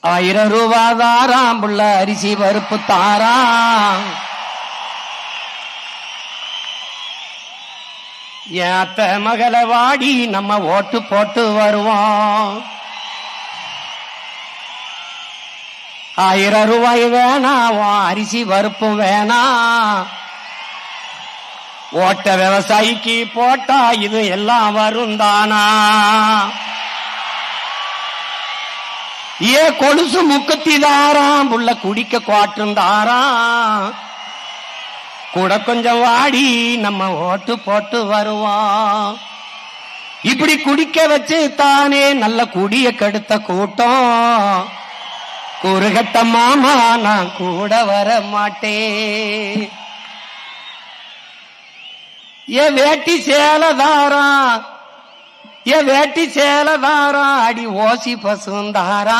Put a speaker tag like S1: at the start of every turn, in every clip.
S1: 1000 ரூபா தாராம் புள்ள அரிசி பருப்பு தாராம். ஏத்த மகள வாடி நம்ம ஓட்டு போட்டு வருவோம். 1000 ரூபாய் வேணாம், அரிசி பருப்பும் வேணாம். ஓட்ட விவசாயிக்கு போட்டா இது எல்லாம் வரும் தானா? ஏ கொலுசு முக்கத்தி தாராம் புள்ள குடிக்க குவாட்டும் தாராம். கூட கொஞ்சம் வாடி நம்ம ஓட்டு போட்டு வருவோம். இப்படி குடிக்க வச்சு தானே நல்ல குடிய கெடுத்த கூட்டம். கூறுகட்ட மாமா நான் கூட வர மாட்டேன். ஏ வேட்டி சேலதாரா, ஏ வேட்டி சேலதாரா, அடி ஓசி பசுந்தாரா.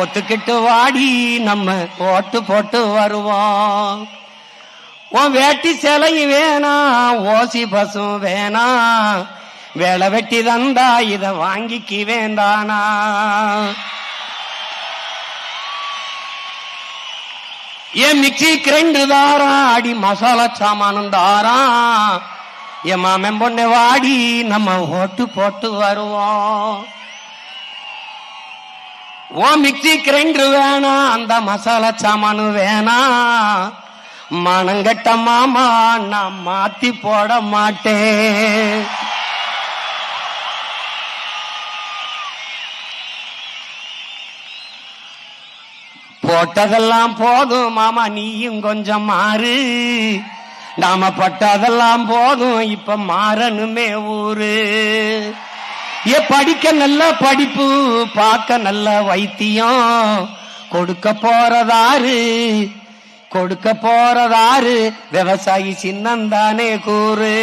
S1: ஒத்துக்கிட்டு வாடி நம்ம ஓட்டு போட்டு வருவோம். உன் வேட்டி சேலையும் வேணாம், ஓசி பசும் வேணாம். வேலை வெட்டி தந்தா இத வாங்கிக்கு வேண்டானா? ஏன் மிக்சி கிரைண்டர் தாரா, அடி மசாலா சாமானும் தாரா. என் மாமன் பொண்ணு வாடி நம்ம ஓட்டு போட்டு வருவோம். ஓ மிக்சி கிரைண்டர் வேணாம், அந்த மசாலா சாமானு வேணாம். மனங்கட்ட மாமா நான் மாத்தி போட மாட்டேன். போட்டதெல்லாம் போதும் மாமா, நீயும் கொஞ்சம் மாறு. நாம பட்டதெல்லாம் போதும், இப்ப மாறணுமே ஊரு. ஏ படிக்க நல்ல படிப்பு, பார்க்க நல்ல வைத்தியம். கொடுக்க போறதாரு, கொடுக்க போறதாரு, விவசாயி சின்னந்தானே கூறு.